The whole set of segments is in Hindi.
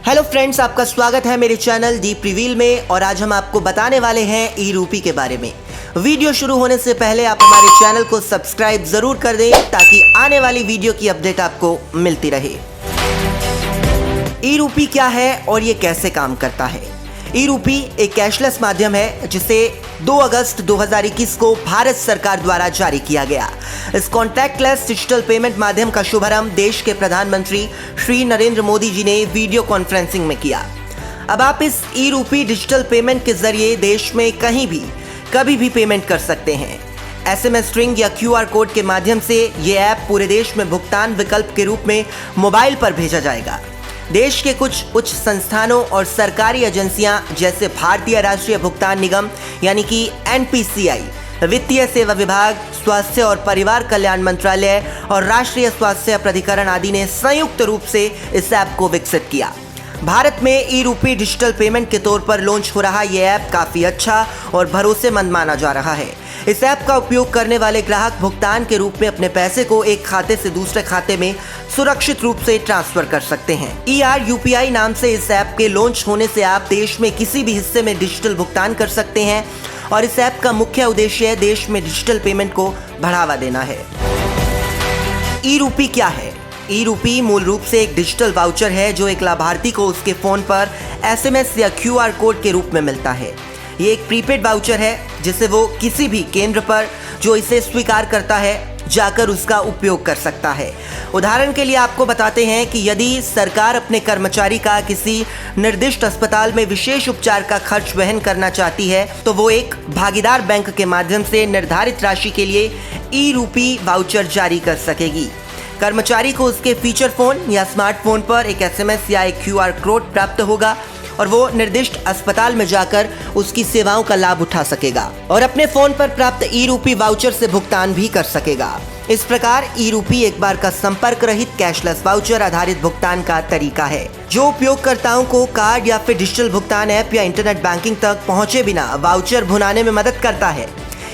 हेलो फ्रेंड्स, आपका स्वागत है मेरे चैनल डीप रिवील में। और आज हम आपको बताने वाले हैं ई रूपी के बारे में। वीडियो शुरू होने से पहले आप हमारे चैनल को सब्सक्राइब जरूर कर दें ताकि आने वाली वीडियो की अपडेट आपको मिलती रहे। ई रूपी क्या है और ये कैसे काम करता है? ई रूपी एक कैशलेस माध्यम है जिसे 2 अगस्त 2021 को भारत सरकार द्वारा जारी किया गया। इस कॉन्टैक्टलेस डिजिटल पेमेंट माध्यम का शुभारंभ देश के प्रधानमंत्री श्री नरेंद्र मोदी जी ने वीडियो कॉन्फ्रेंसिंग में किया। अब आप इस ई रूपी डिजिटल पेमेंट के जरिए देश में कहीं भी कभी भी पेमेंट कर सकते हैं। SMS स्ट्रिंग या QR कोड के माध्यम से ये ऐप पूरे देश में भुगतान विकल्प के रूप में मोबाइल पर भेजा जाएगा। देश के कुछ उच्च संस्थानों और सरकारी एजेंसियां जैसे भारतीय राष्ट्रीय भुगतान निगम यानी कि NPCI, वित्तीय सेवा विभाग, स्वास्थ्य और परिवार कल्याण मंत्रालय और राष्ट्रीय स्वास्थ्य प्राधिकरण आदि ने संयुक्त रूप से इस ऐप को विकसित किया। भारत में ई रूपी डिजिटल पेमेंट के तौर पर लॉन्च हो रहा यह ऐप काफ़ी अच्छा और भरोसेमंद माना जा रहा है। इस ऐप का उपयोग करने वाले ग्राहक भुगतान के रूप में अपने पैसे को एक खाते से दूसरे खाते में सुरक्षित रूप से ट्रांसफर कर सकते हैं। ERUPI नाम से इस ऐप के लॉन्च होने से आप देश में किसी भी हिस्से में डिजिटल भुगतान कर सकते हैं और इस ऐप का मुख्य उद्देश्य देश में डिजिटल पेमेंट को बढ़ावा देना है। ई रूपी क्या है? ई रूपी मूल रूप से एक डिजिटल वाउचर है जो एक लाभार्थी को उसके फोन पर SMS या QR कोड के रूप में मिलता है। ये एक प्रीपेड वाउचर है जिसे वो किसी भी केंद्र पर जो इसे स्वीकार करता है जाकर उसका उपयोग कर सकता है। उदाहरण के लिए आपको बताते हैं कि यदि सरकार अपने कर्मचारी का किसी निर्दिष्ट अस्पताल में विशेष उपचार का खर्च वहन करना चाहती है तो वो एक भागीदार बैंक के माध्यम से निर्धारित राशि के लिए ई रूपी वाउचर जारी कर सकेगी। कर्मचारी को उसके फीचर फोन या स्मार्टफोन पर एक SMS या एक QR कोड प्राप्त होगा और वो निर्दिष्ट अस्पताल में जाकर उसकी सेवाओं का लाभ उठा सकेगा और अपने फोन पर प्राप्त ई रूपी वाउचर से भुगतान भी कर सकेगा। इस प्रकार ई रूपी एक बार का संपर्क रहित कैशलेस वाउचर आधारित भुगतान का तरीका है जो उपयोगकर्ताओं को कार्ड या फिर डिजिटल भुगतान ऐप या इंटरनेट बैंकिंग तक पहुंचे बिना वाउचर भुनाने में मदद करता है।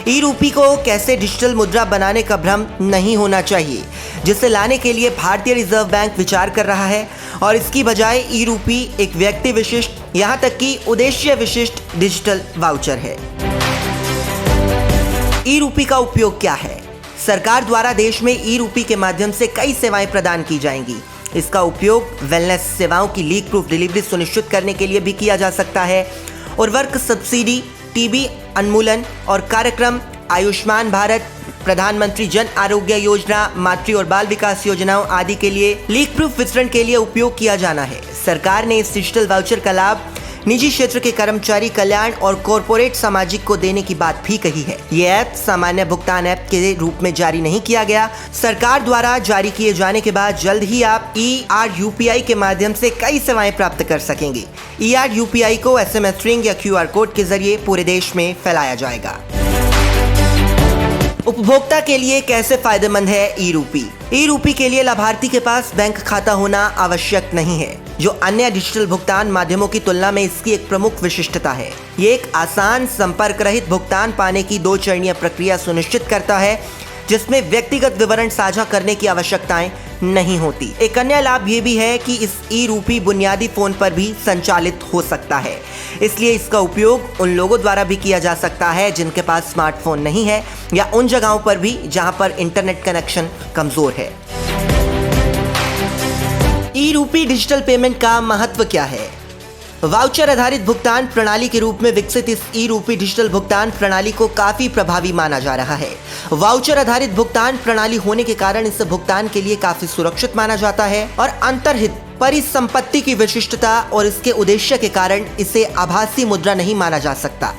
ई रूपी को कैसे डिजिटल मुद्रा बनाने का भ्रम नहीं होना चाहिए, जिसे लाने के लिए भारतीय रिजर्व बैंक विचार कर रहा है और इसकी बजाय ई रूपी एक व्यक्ति विशिष्ट यहाँ तक कि उद्देश्य विशिष्ट डिजिटल वाउचर है। ई रूपी का उपयोग क्या है? सरकार द्वारा देश में ई रूपी के माध्यम से कई सेवाएं प्रदान की जाएंगी। इसका उपयोग वेलनेस सेवाओं की लीक प्रूफ डिलीवरी सुनिश्चित करने के लिए भी किया जा सकता है और वर्क सब्सिडी, टीबी उन्मूलन और कार्यक्रम, आयुष्मान भारत, प्रधानमंत्री जन आरोग्य योजना, मातृ और बाल विकास योजनाओं आदि के लिए लीक प्रूफ वितरण के लिए उपयोग किया जाना है। सरकार ने इस डिजिटल वाउचर का लाभ निजी क्षेत्र के कर्मचारी कल्याण और कॉरपोरेट सामाजिक को देने की बात भी कही है। ये ऐप सामान्य भुगतान ऐप के रूप में जारी नहीं किया गया। सरकार द्वारा जारी किए जाने के बाद जल्द ही आप ERUPI के माध्यम से कई सेवाएं प्राप्त कर सकेंगे। ERUPI को SMS स्ट्रिंग या QR कोड के जरिए पूरे देश में फैलाया जाएगा। उपभोक्ता के लिए कैसे फायदेमंद है ई रूपी? ई रूपी के लिए लाभार्थी के पास बैंक खाता होना आवश्यक नहीं है, जो अन्य डिजिटल भुगतान माध्यमों की तुलना में इसकी एक प्रमुख विशिष्टता है। ये एक आसान संपर्क रहित भुगतान पाने की 2 चरणीय प्रक्रिया सुनिश्चित करता है जिसमें व्यक्तिगत विवरण साझा करने की आवश्यकताएं नहीं होती। एक अन्य लाभ ये भी है कि इस ई रूपी बुनियादी फोन पर भी संचालित हो सकता है, इसलिए इसका उपयोग उन लोगों द्वारा भी किया जा सकता है जिनके पास स्मार्टफोन नहीं है या उन जगहों पर भी जहां पर इंटरनेट कनेक्शन कमजोर है। ई रूपी डिजिटल पेमेंट का महत्व क्या है? वाउचर आधारित भुगतान प्रणाली के रूप में विकसित इस ई रूपी डिजिटल भुगतान प्रणाली को काफी प्रभावी माना जा रहा है। वाउचर आधारित भुगतान प्रणाली होने के कारण इसे भुगतान के लिए काफी सुरक्षित माना जाता है और अंतर्हित परिसंपत्ति की विशिष्टता और इसके उद्देश्य के कारण इसे आभासी मुद्रा नहीं माना जा सकता।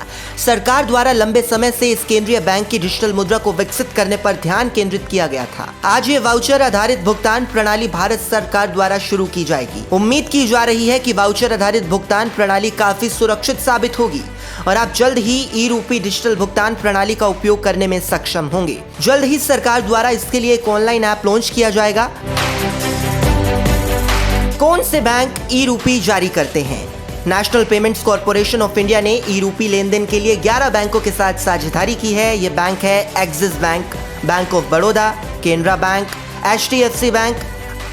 सरकार द्वारा लंबे समय से इस केंद्रीय बैंक की डिजिटल मुद्रा को विकसित करने पर ध्यान केंद्रित किया गया था। आज ये वाउचर आधारित भुगतान प्रणाली भारत सरकार द्वारा शुरू की जाएगी। उम्मीद की जा रही है कि वाउचर आधारित भुगतान प्रणाली काफी सुरक्षित साबित होगी और आप जल्द ही ई रूपी डिजिटल भुगतान प्रणाली का उपयोग करने में सक्षम होंगे। जल्द ही सरकार द्वारा इसके लिए एक ऑनलाइन ऐप लॉन्च किया जाएगा। कौन से बैंक ई रूपी जारी करते हैं? National payments corporation of India ने ई रूपी लेन देन के लिए 11 बैंकों के साथ साझेदारी की है। ये बैंक है Axis bank, bank of Baroda, Canara bank, HDFC bank,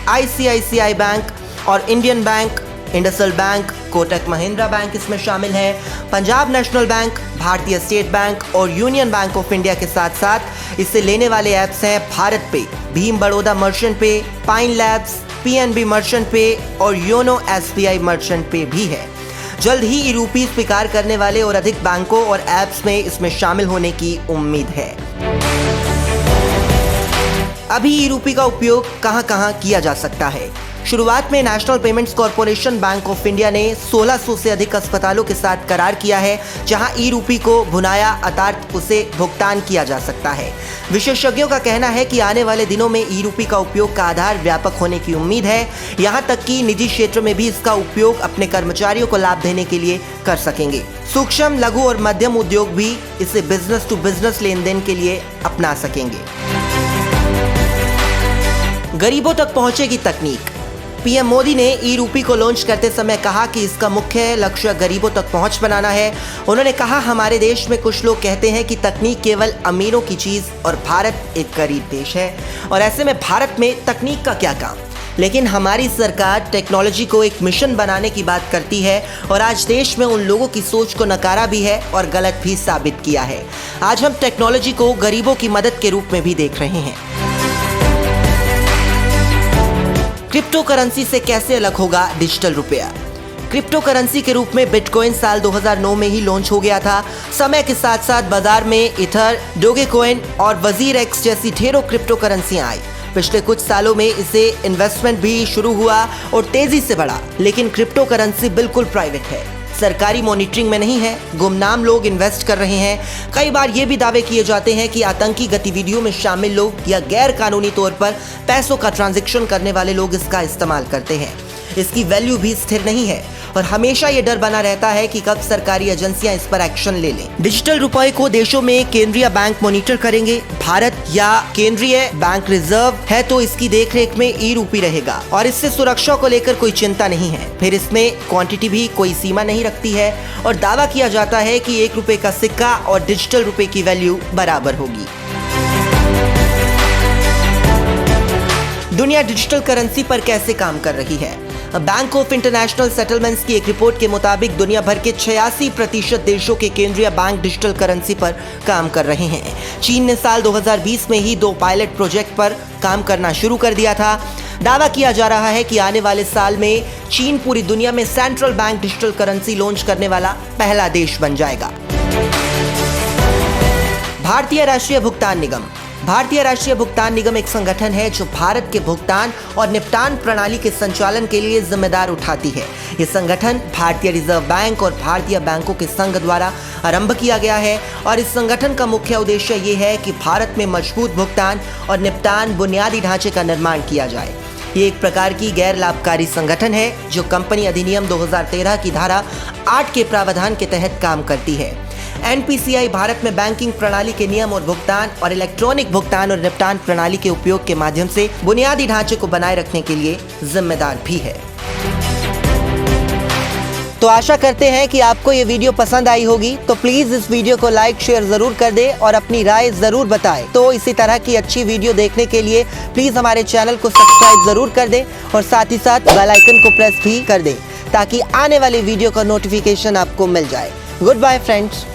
ICICI bank और Indian bank, IndusInd bank, Kotak Mahindra bank इसमें शामिल है। Punjab national bank, Bharatiya state bank और यूनियन बैंक ऑफ इंडिया के साथ साथ इसे लेने वाले ऐप्स हैं भारत पे, भीम बड़ौदा मर्चेंट पे, पाइन लैब्स, पीएनबी मर्चेंट पे और योनो एसबीआई मर्चेंट पे भी है। जल्द ही ई-रूपी स्वीकार करने वाले और अधिक बैंकों और ऐप्स में इसमें शामिल होने की उम्मीद है। अभी ई-रूपी का उपयोग कहां-कहां किया जा सकता है? शुरुआत में national payments corporation bank of India ने 1600 से अधिक अस्पतालों के साथ करार किया है, जहां ई-रूपी को भुनाया अर्थात उसे भुगतान किया जा सकता है। विशेषज्ञों का कहना है कि आने वाले दिनों में ई-रूपी का उपयोग का आधार व्यापक होने की उम्मीद है। यहां तक कि निजी क्षेत्र में भी इसका उपयोग अपने कर्मचारियों को लाभ देने के लिए कर सकेंगे। सूक्ष्म, लघु और मध्यम उद्योग भी इसे बिजनेस टू बिजनेस लेन देन के लिए अपना सकेंगे। गरीबों तक पहुंचेगी तकनीक। पीएम मोदी ने ई-रूपी को लॉन्च करते समय कहा कि इसका मुख्य लक्ष्य गरीबों तक पहुंच बनाना है। उन्होंने कहा, हमारे देश में कुछ लोग कहते हैं कि तकनीक केवल अमीरों की चीज और भारत एक गरीब देश है और ऐसे में भारत में तकनीक का क्या काम। लेकिन हमारी सरकार टेक्नोलॉजी को एक मिशन बनाने की बात करती है और आज देश में उन लोगों की सोच को नकारा भी है और गलत भी साबित किया है। आज हम टेक्नोलॉजी को गरीबों की मदद के रूप में भी देख रहे हैं। क्रिप्टो करेंसी से कैसे अलग होगा डिजिटल रुपया? क्रिप्टो करेंसी के रूप में बिटकॉइन साल 2009 में ही लॉन्च हो गया था। समय के साथ साथ बाजार में इथर, डोगेकॉइन और वजीर एक्स जैसी ढेरों क्रिप्टो करेंसियां आई। पिछले कुछ सालों में इसे इन्वेस्टमेंट भी शुरू हुआ और तेजी से बढ़ा। लेकिन क्रिप्टो करेंसी बिल्कुल प्राइवेट है, सरकारी मॉनिटरिंग में नहीं है, गुमनाम लोग इन्वेस्ट कर रहे हैं। कई बार ये भी दावे किए जाते हैं कि आतंकी गतिविधियों में शामिल लोग या गैर कानूनी तौर पर पैसों का ट्रांजैक्शन करने वाले लोग इसका इस्तेमाल करते हैं। इसकी वैल्यू भी स्थिर नहीं है और हमेशा ये डर बना रहता है कि कब सरकारी एजेंसियां इस पर एक्शन ले लें। डिजिटल रुपए को देशों में केंद्रीय बैंक मॉनिटर करेंगे। भारत या केंद्रीय बैंक रिजर्व है तो इसकी देखरेख में ई-रूपी रहेगा और इससे सुरक्षा को लेकर कोई चिंता नहीं है। फिर इसमें क्वांटिटी भी कोई सीमा नहीं रखती है और दावा किया जाता है कि 1 रुपए का सिक्का और डिजिटल रुपए की वैल्यू बराबर होगी। दुनिया डिजिटल करेंसी पर कैसे काम कर रही है? बैंक ऑफ इंटरनेशनल सेटलमेंट्स की एक रिपोर्ट के मुताबिक दुनिया भर के 86% देशों के केंद्रीय बैंक डिजिटल करेंसी पर काम कर रहे हैं। चीन ने साल 2020 में ही 2 पायलट प्रोजेक्ट पर काम करना शुरू कर दिया था। दावा किया जा रहा है कि आने वाले साल में चीन पूरी दुनिया में central bank digital currency launch करने वाला पहला देश बन जाएगा। भारतीय राष्ट्रीय भुगतान निगम। भारतीय राष्ट्रीय भुगतान निगम एक संगठन है जो भारत के भुगतान और निपटान प्रणाली के संचालन के लिए जिम्मेदार उठाती है। ये संगठन भारतीय रिजर्व बैंक और भारतीय बैंकों के संघ द्वारा आरंभ किया गया है और इस संगठन का मुख्य उद्देश्य ये है कि भारत में मजबूत भुगतान और निपटान बुनियादी ढांचे का निर्माण किया जाए। ये एक प्रकार की गैर लाभकारी संगठन है जो कंपनी अधिनियम 2013 की धारा 8 के प्रावधान के तहत काम करती है। एनपीसीआई भारत में बैंकिंग प्रणाली के नियम और भुगतान और इलेक्ट्रॉनिक भुगतान और निपटान प्रणाली के उपयोग के माध्यम से बुनियादी ढांचे को बनाए रखने के लिए जिम्मेदार भी है। तो आशा करते हैं कि आपको ये वीडियो पसंद आई होगी, तो प्लीज इस वीडियो को लाइक शेयर जरूर कर दें और अपनी राय जरूर बताएं। तो इसी तरह की अच्छी वीडियो देखने के लिए प्लीज हमारे चैनल को सब्सक्राइब जरूर कर दें और साथ ही साथ बेल आइकन को प्रेस भी कर दें ताकि आने वाली वीडियो का नोटिफिकेशन आपको मिल जाए। Good bye friends.